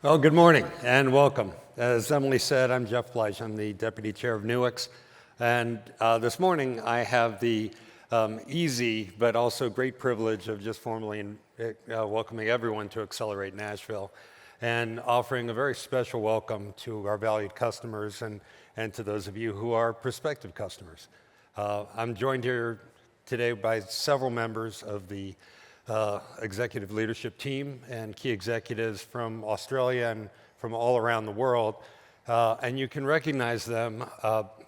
Well, good morning and welcome. As Emily said, I'm Jeff Bleich. I'm the Deputy Chair of Nuix. And this morning I have the easy but also great privilege of just formally welcoming everyone to Accelerate Nashville and offering a very special welcome to our valued customers and to those of you who are prospective customers. I'm joined here today by several members of the executive leadership team and key executives from Australia and from all around the world. And you can recognize them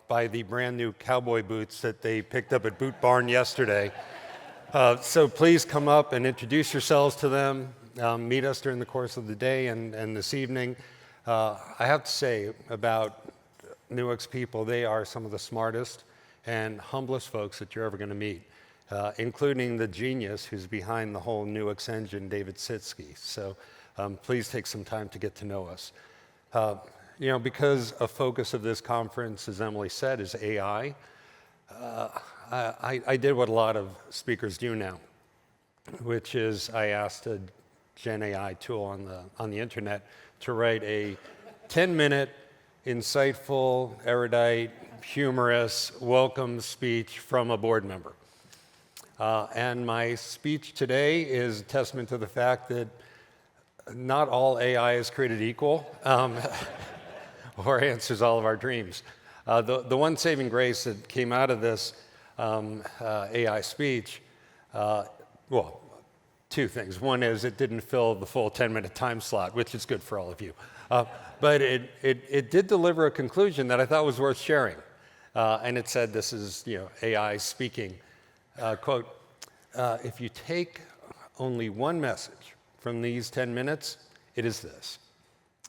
by the brand new cowboy boots that they picked up at Boot Barn yesterday. So please come up and introduce yourselves to them. Meet us during the course of the day and this evening. I have to say about Nuix people, they are some of the smartest and humblest folks that you're ever going to meet. Including the genius who's behind the whole Nuix engine, David Sitsky. So please take some time to get to know us. Because a focus of this conference, as Emily said, is AI, I did what a lot of speakers do now, which is I asked a Gen AI tool on the internet to write a 10-minute, insightful, erudite, humorous welcome speech from a board member. And my speech today is a testament to the fact that not all AI is created equal or answers all of our dreams. The one saving grace that came out of this AI speech, well, two things. One is it didn't fill the full 10-minute time slot, which is good for all of you. But it did deliver a conclusion that I thought was worth sharing. And it said, this is AI speaking. Quote, if you take only one message from these 10 minutes, it is this.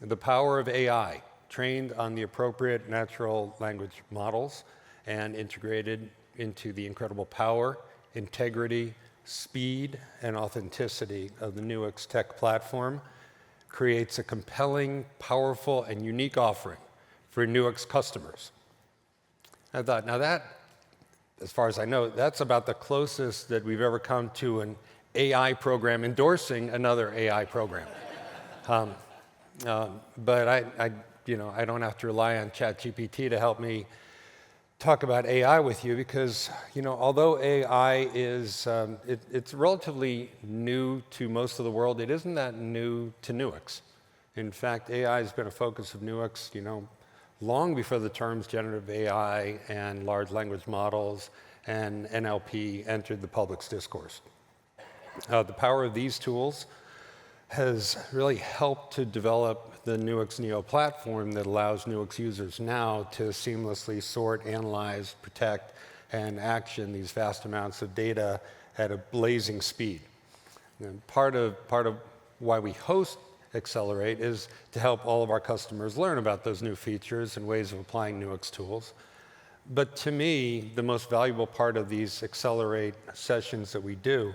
The power of AI, trained on the appropriate natural language models and integrated into the incredible power, integrity, speed, and authenticity of the Nuix tech platform, creates a compelling, powerful, and unique offering for Nuix customers. I thought, now that, as far as I know, that's about the closest that we've ever come to an AI program endorsing another AI program. But I don't have to rely on ChatGPT to help me talk about AI with you because, although AI is, it's relatively new to most of the world, it isn't that new to Nuix. In fact, AI has been a focus of Nuix, long before the terms generative AI and large language models and NLP entered the public's discourse. The power of these tools has really helped to develop the Nuix Neo platform that allows Nuix users now to seamlessly sort, analyze, protect, and action these vast amounts of data at a blazing speed. And part of why we host Accelerate is to help all of our customers learn about those new features and ways of applying Nuix tools. But to me, the most valuable part of these Accelerate sessions that we do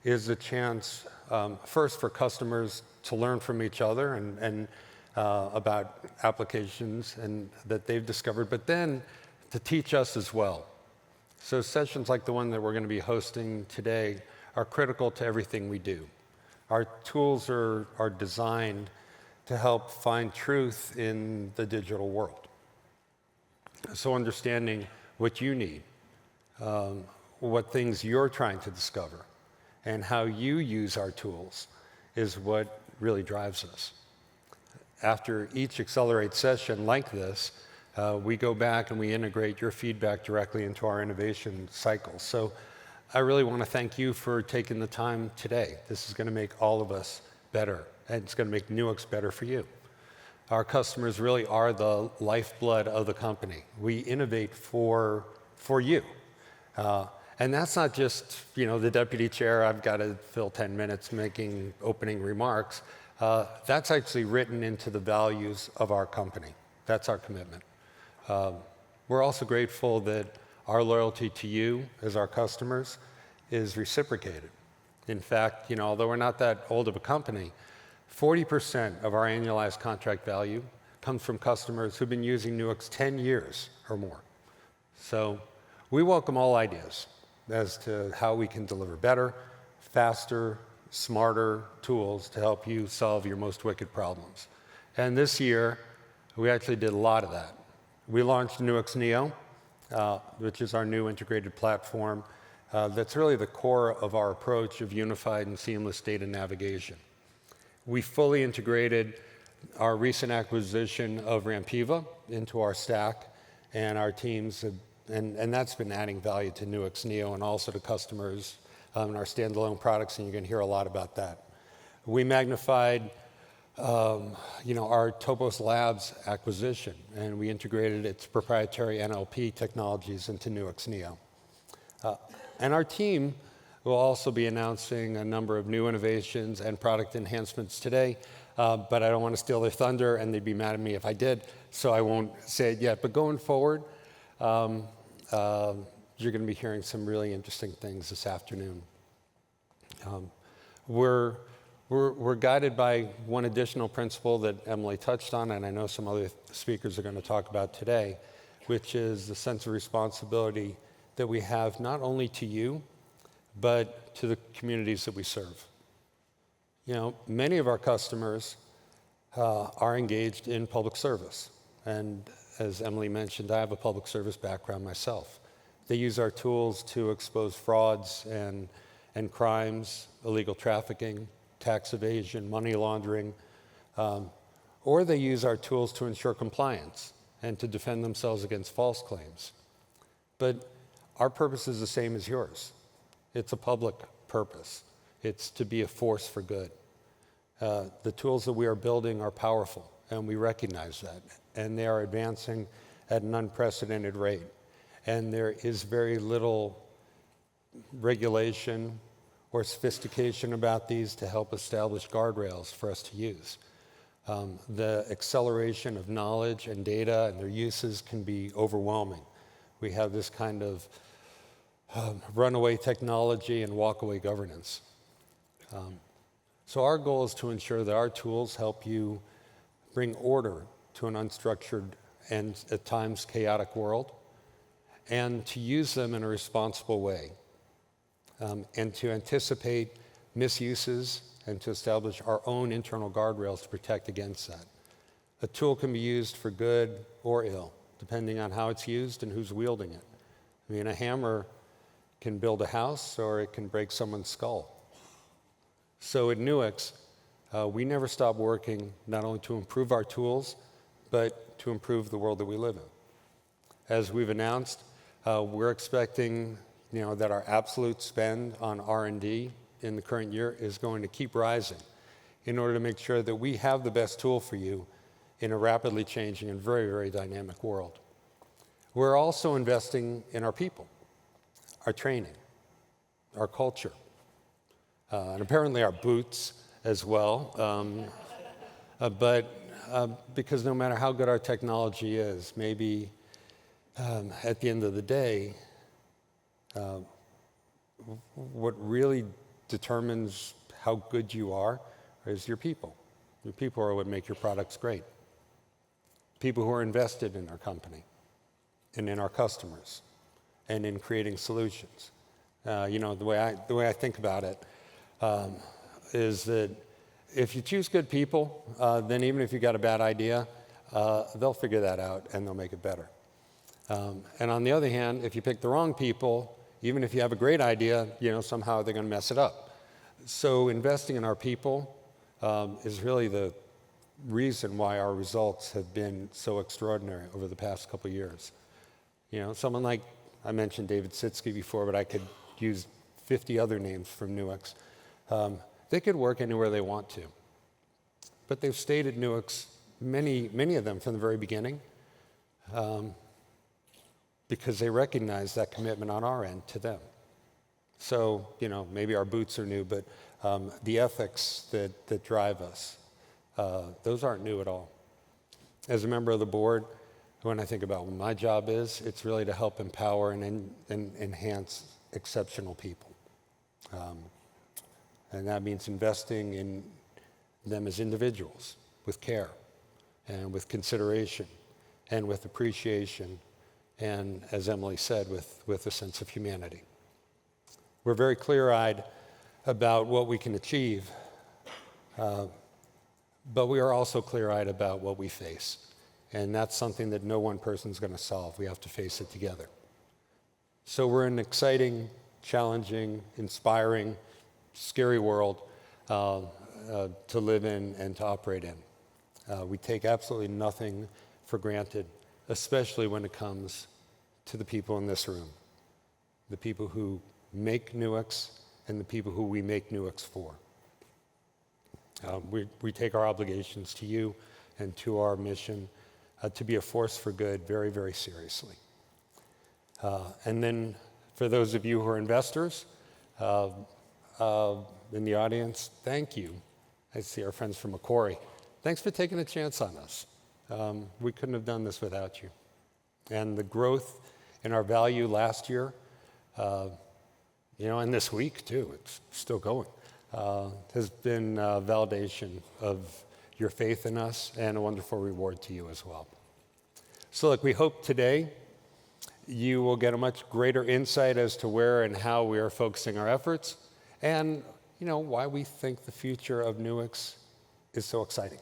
is the chance, first for customers to learn from each other and about applications and that they've discovered, but then to teach us as well. So sessions like the one that we're going to be hosting today are critical to everything we do. Our tools are designed to help find truth in the digital world. So understanding what you need, what things you're trying to discover, and how you use our tools is what really drives us. After each Accelerate session like this, we go back and we integrate your feedback directly into our innovation cycle. So I really want to thank you for taking the time today. This is going to make all of us better, and it's going to make Nuix better for you. Our customers really are the lifeblood of the company. We innovate for you. And that's not just, the deputy chair, I've got to fill 10 minutes making opening remarks. That's actually written into the values of our company. That's our commitment. We're also grateful that our loyalty to you as our customers is reciprocated. In fact, although we're not that old of a company, 40% of our annualized contract value comes from customers who've been using Nuix 10 years or more. So we welcome all ideas as to how we can deliver better, faster, smarter tools to help you solve your most wicked problems. And this year, we actually did a lot of that. We launched Nuix Neo, which is our new integrated platform. That's really the core of our approach of unified and seamless data navigation. We fully integrated our recent acquisition of Rampiva into our stack, and our teams and that's been adding value to Nuix Neo and also to customers in our standalone products, and you're going to hear a lot about that. We magnified our Topos Labs acquisition, and we integrated its proprietary NLP technologies into Nuix Neo. And our team will also be announcing a number of new innovations and product enhancements today, but I don't want to steal their thunder, and they'd be mad at me if I did, so I won't say it yet. But going forward, you're going to be hearing some really interesting things this afternoon. We're guided by one additional principle that Emily touched on, and I know some other speakers are going to talk about today, which is the sense of responsibility that we have not only to you, but to the communities that we serve. Many of our customers are engaged in public service, and as Emily mentioned, I have a public service background myself. They use our tools to expose frauds and crimes, illegal trafficking, tax evasion, money laundering, or they use our tools to ensure compliance and to defend themselves against false claims. But our purpose is the same as yours. It's a public purpose. It's to be a force for good. The tools that we are building are powerful, and we recognize that, and they are advancing at an unprecedented rate. And there is very little regulation or sophistication about these to help establish guardrails for us to use. The acceleration of knowledge and data and their uses can be overwhelming. We have this kind of runaway technology and walkaway governance. So our goal is to ensure that our tools help you bring order to an unstructured and at times chaotic world, and to use them in a responsible way, and to anticipate misuses and to establish our own internal guardrails to protect against that. A tool can be used for good or ill, depending on how it's used and who's wielding it. I mean, a hammer can build a house or it can break someone's skull. So at Nuix, we never stop working not only to improve our tools, but to improve the world that we live in. As we've announced, we're expecting that our absolute spend on R&D in the current year is going to keep rising in order to make sure that we have the best tool for you in a rapidly changing and very, very dynamic world. We're also investing in our people, our training, our culture, and apparently our boots as well. But because no matter how good our technology is, maybe at the end of the day, what really determines how good you are is your people. Your people are what make your products great. People who are invested in our company and in our customers and in creating solutions. The way I think about it is that if you choose good people, then even if you got a bad idea, they'll figure that out and they'll make it better. And on the other hand, if you pick the wrong people, even if you have a great idea, somehow they're going to mess it up. So investing in our people is really the reason why our results have been so extraordinary over the past couple of years. Someone like, I mentioned David Sitsky before, but I could use 50 other names from Nuix. They could work anywhere they want to. But they've stayed at Nuix, many of them from the very beginning, because they recognize that commitment on our end to them. So, maybe our boots are new, but the ethics that drive us, those aren't new at all. As a member of the board, when I think about what my job is, it's really to help empower and enhance exceptional people. And that means investing in them as individuals with care and with consideration and with appreciation and, as Emily said, with a sense of humanity. We're very clear-eyed about what we can achieve, but we are also clear-eyed about what we face. And that's something that no one person's going to solve. We have to face it together. So we're in an exciting, challenging, inspiring, scary world to live in and to operate in. We take absolutely nothing for granted, especially when it comes to the people in this room, the people who make Nuix and the people who we make Nuix for. We take our obligations to you and to our mission to be a force for good very, very seriously. And then for those of you who are investors in the audience, thank you. I see our friends from Macquarie. Thanks for taking a chance on us. We couldn't have done this without you. And the growth in our value last year, and this week too, it's still going, has been validation of your faith in us and a wonderful reward to you as well. So look, we hope today you will get a much greater insight as to where and how we are focusing our efforts and why we think the future of Nuix is so exciting.